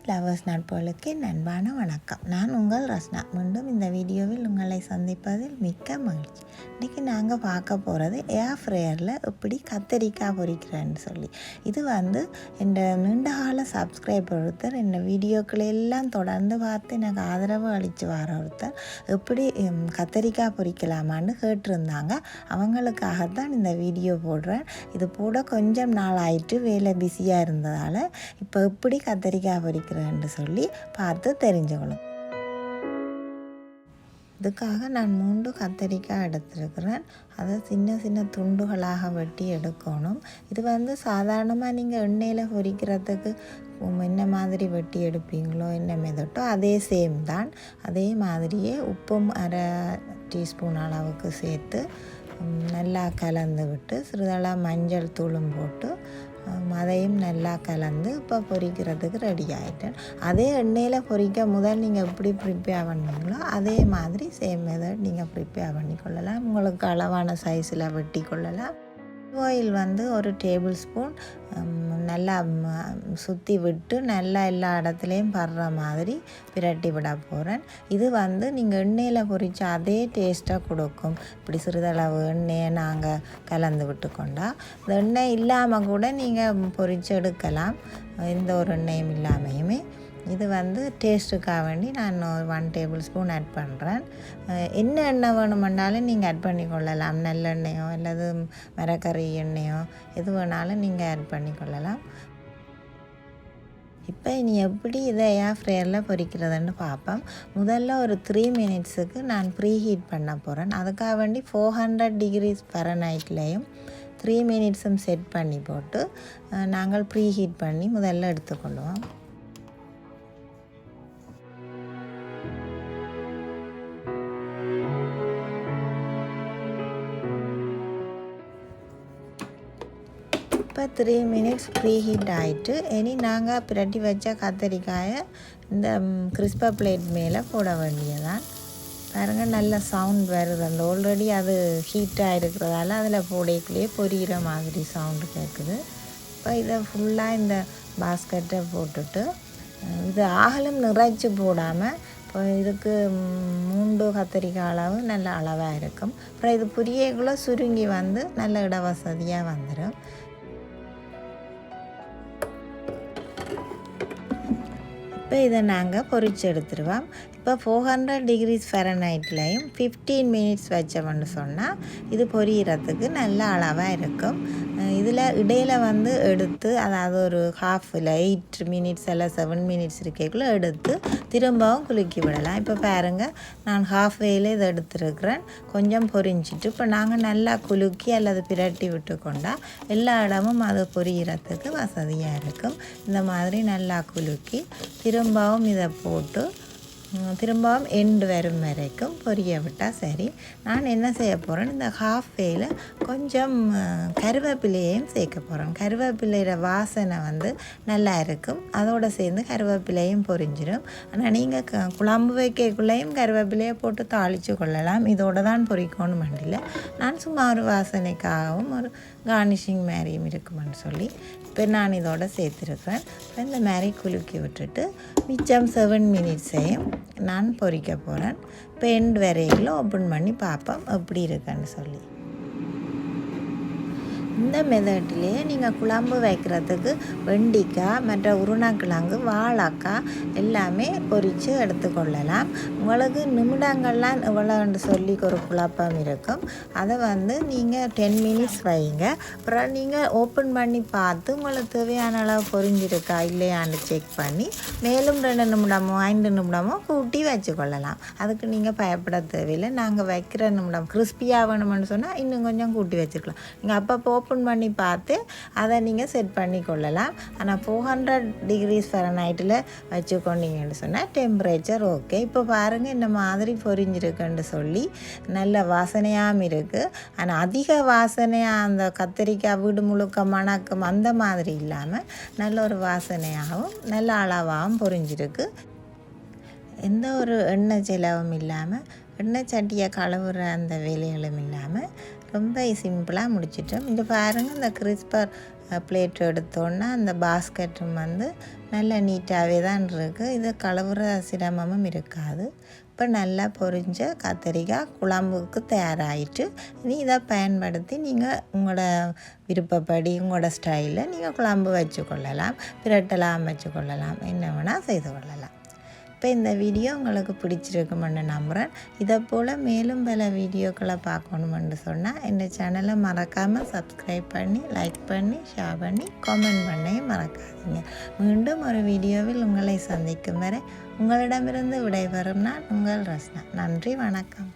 Lovers நட்புகளுக்கு அன்பான வணக்கம். நான் உங்கள் ரஸ்னா. மீண்டும் இந்த வீடியோவில் உங்களை சந்திப்பதில் மிக்க மகிழ்ச்சி. இன்றைக்கி நாங்கள் பார்க்க போகிறது ஏர் ஃப்ரையரில் எப்படி கத்தரிக்காய் பொரிக்கிறேன்னு சொல்லி. இது என் நீண்டகால சப்ஸ்கிரைபர் ஒருத்தர் இந்த வீடியோக்களை எல்லாம் தொடர்ந்து பார்த்து எனக்கு ஆதரவு அளித்து வர ஒருத்தர் எப்படி கத்தரிக்காய் பொரிக்கலாமான்னு கேட்டிருந்தாங்க. அவங்களுக்காகத்தான் இந்த வீடியோ போடுறேன். இது போட கொஞ்சம் நாள் ஆயிட்டு வேலை பிஸியாக இருந்ததால் இப்போ எப்படி கத்தரிக்காய் பொரிக்கிறேன்னு சொல்லி பார்த்து தெரிஞ்சுக்கணும். இதுக்காக நான் 3 கத்தரிக்காய் எடுத்துருக்கிறேன். அதை சின்ன சின்ன துண்டுகளாக வெட்டி எடுக்கணும். இது சாதாரணமாக நீங்கள் எண்ணெயில் பொரிக்கிறதுக்கு என்ன மாதிரி வெட்டி எடுப்பீங்களோ என்ன மெதட்டோ அதே சேம் தான். அதே மாதிரியே உப்பும் 1/2 டீஸ்பூன் அளவுக்கு சேர்த்து நல்லா கலந்து விட்டு சிறிதளவு மஞ்சள் தூளும் போட்டு அதையும் நல்லா கலந்து இப்போ பொரிக்கிறதுக்கு ரெடி ஆகிட்டேன். அதே எண்ணெயில் பொரிக்க முதல் நீங்கள் எப்படி ப்ரிப்பேர் பண்ணுவீங்களோ அதே மாதிரி சேம் மெத்தட் நீங்கள் ப்ரிப்பேர் பண்ணி கொள்ளலாம். உங்களுக்கு அளவான சைஸில் வெட்டி கொள்ளலாம். ஆயில் 1 டேபிள் ஸ்பூன் நல்லா சுற்றி விட்டு நல்லா எல்லா இடத்துலையும் படுற மாதிரி பிரட்டி விட போகிறேன். இது நீங்கள் எண்ணெயில் பொரித்த அதே டேஸ்ட்டாக கொடுக்கும். இப்படி சிறிதளவு எண்ணெயை நாங்கள் கலந்து விட்டு கொண்டா இந்த எண்ணெய் இல்லாமல் கூட நீங்கள் பொரித்து எடுக்கலாம். எந்த ஒரு எண்ணெயும் இல்லாமையுமே இது டேஸ்ட்டுக்காக வேண்டி நான் 1 டேபிள் ஸ்பூன் ஆட் பண்ணுறேன். என்ன எண்ணெய் வேணுமென்னாலும் நீங்கள் ஆட் பண்ணி கொள்ளலாம். நல்லெண்ணெயோ அல்லது மரக்கறி எண்ணெயோ எது வேணாலும் நீங்கள் ஆட் பண்ணி கொள்ளலாம். இப்போ இனி எப்படி இதை ஏர் ஃப்ரையரில் பொரிக்கிறதுன்னு பார்ப்போம். முதல்ல ஒரு 3 மினிட்ஸுக்கு நான் ப்ரீ ஹீட் பண்ண போகிறேன். அதுக்காக வேண்டி 400 டிகிரிஸ் ஃபரன்ஹைட்லேயும் 3 மினிட்ஸும் செட் பண்ணி போட்டு நாங்கள் ப்ரீ ஹீட் பண்ணி முதல்ல எடுத்துக்கொள்வோம். இப்போ 3 மினிட்ஸ் ப்ரீ ஹீட் ஆகிட்டு இனி நாங்கள் பிரட்டி வச்ச கத்தரிக்காயை இந்த கிறிஸ்பா பிளேட் மேலே போட வேண்டியதான். பாருங்கள் நல்ல சவுண்ட் வருது. அந்த ஆல்ரெடி அது ஹீட்டாக இருக்கிறதால அதில் போடைக்குள்ளேயே பொரியிற மாதிரி சவுண்டு கேட்குது. இப்போ இதை ஃபுல்லாக இந்த பாஸ்கெட்டை போட்டுட்டு இது ஆகலும் நிறைச்சி போடாமல் இப்போ இதுக்கு 3 கத்தரிக்காய் அளவு நல்ல அளவாக இருக்கும். அப்புறம் இது புரியக்குள்ளே சுருங்கி நல்ல இட வசதியாக வந்துடும். இப்போ இதை நாங்கள் பொரித்து எடுத்துருவோம். இப்போ 400 டிகிரிஸ் ஃபரன்ஹைட்லையும் 15 மினிட்ஸ் வச்சோம்னு சொன்னால் இது பொரியிறதுக்கு நல்ல அளவாக இருக்கும். இதில் இடையில் எடுத்து அதாவது ஒரு ஹாஃபில் 8 மினிட்ஸ் இல்லை 7 மினிட்ஸ் இருக்கக்குள்ளே எடுத்து திரும்பவும் குலுக்கி விடலாம். இப்போ பாருங்கள் நான் ஹாஃப் வேயில் இதை எடுத்துருக்கிறேன். கொஞ்சம் பொரிஞ்சிட்டு இப்போ நாங்கள் நல்லா குலுக்கி அல்லது பிரட்டி விட்டு கொண்டால் எல்லா இடமும் அது பொரியிறதுக்கு வசதியாக இருக்கும். இந்த மாதிரி நல்லா குலுக்கி திரும்பவும் இதை போட்டு திரும்பவும் எண்டு வரும் வரைக்கும் பொரிய விட்டால் சரி. நான் என்ன செய்ய போகிறேன், இந்த ஹாஃப் வேயில் கொஞ்சம் கருவேப்பிலையும் சேர்க்க போகிறேன். கருவேப்பிலையோட வாசனை நல்லா இருக்கும். அதோடு சேர்ந்து கருவேப்பிலையும் பொரிஞ்சிடும். ஆனால் நீங்கள் குழம்பு வைக்கக்குள்ளேயும் கருவேப்பிலையை போட்டு தாளித்து கொள்ளலாம். இதோடு தான் பொரிக்கணும் மண்டியில். நான் சும்மா ஒரு வாசனைக்காகவும் ஒரு கார்னிஷிங் மாதிரியும் இருக்குமென்னு சொல்லி இப்போ நான் இதோடு சேர்த்துருக்கிறேன். இந்த மாதிரி குலுக்கி விட்டுட்டு மிச்சம் 7 மினிட்ஸையும் நான் பொரிக்க போகிறேன். இப்போ எண்டு வரையில் ஓப்பன் பண்ணி பார்ப்போம் எப்படி இருக்குன்னு சொல்லி. இந்த மெதட்லேயே நீங்கள் குழம்பு வைக்கிறதுக்கு வெண்டிக்காய் மற்ற உருளைக்கிழங்கு வாழைக்காய் எல்லாமே பொரித்து எடுத்துக்கொள்ளலாம். உங்களுக்கு நிமிடங்கள்லாம் எவ்வளோன்னு சொல்லி ஒரு குழப்பம் இருக்கும். அதை நீங்கள் 10 மினிட்ஸ் வைங்க. அப்புறம் நீங்கள் ஓப்பன் பண்ணி பார்த்து உங்களுக்கு தேவையான அளவு பொரிஞ்சிருக்கா இல்லையான்னு செக் பண்ணி மேலும் 2 நிமிடமோ 5 நிமிடமோ கூட்டி வச்சுக்கொள்ளலாம். அதுக்கு நீங்கள் பயப்பட தேவையில்லை. நாங்கள் வைக்கிற நிமிடம் கிறிஸ்பியாக வேணுமென்னு சொன்னால் இன்னும் கொஞ்சம் கூட்டி வச்சுக்கலாம். நீங்கள் அப்பப்போ ஓப்பன் பண்ணி பார்த்து அதை நீங்கள் செட் பண்ணி கொள்ளலாம். ஆனால் 400 டிகிரிஸ் ஃபரன்ஹைட்டில் வச்சுக்கொண்டீங்கன்னு சொன்னால் டெம்பரேச்சர் ஓகே. இப்போ பாருங்கள் இந்த மாதிரி பொரிஞ்சிருக்குன்னு சொல்லி நல்ல வாசனையாகவும் இருக்குது. ஆனால் அதிக வாசனையாக அந்த கத்தரிக்காய் வீடு முழுக்க மணக்கும் அந்த மாதிரி இல்லாமல் நல்ல ஒரு வாசனையாகவும் நல்ல அளவாகவும் பொரிஞ்சிருக்கு. எந்த ஒரு எண்ணெய் செலவும் இல்லாமல் எண்ணெய் சட்டியை கழுவுற அந்த வேலைகளும் இல்லாமல் ரொம்ப சிம்பிளாக முடிச்சிட்டோம். இந்த பாருங்கள், இந்த கிறிஸ்பர் பிளேட் எடுத்தோன்னா அந்த பாஸ்கெட்டும் வந்து நல்லா நீட்டாகவே தான் இருக்குது. இது கழுவுற சிரமமும் இருக்காது. இப்போ நல்லா பொரிஞ்ச கத்திரிக்காய் குழம்புக்கு தயாராகிட்டு, இனி இதை பயன்படுத்தி நீங்கள் உங்களோட விருப்பப்படி உங்களோட ஸ்டைலில் நீங்கள் குழம்பு வச்சுக்கொள்ளலாம், பிரட்டலாம் வச்சுக்கொள்ளலாம், என்ன வேணால் செய்து கொள்ளலாம். இப்போ இந்த வீடியோ உங்களுக்கு பிடிச்சிருக்குமென்னு நம்புகிறேன். இதை போல் மேலும் பல வீடியோக்களை பார்க்கணுமென்று சொன்னால் இந்த சேனலை மறக்காமல் சப்ஸ்கிரைப் பண்ணி, லைக் பண்ணி, ஷேர் பண்ணி, கமெண்ட் பண்ணையும் மறக்காதீங்க. மீண்டும் ஒரு வீடியோவில் உங்களை சந்திக்கும் வரை உங்களிடமிருந்து விடைபெறும் நான் உங்கள் ரஸ்னா. நன்றி, வணக்கம்.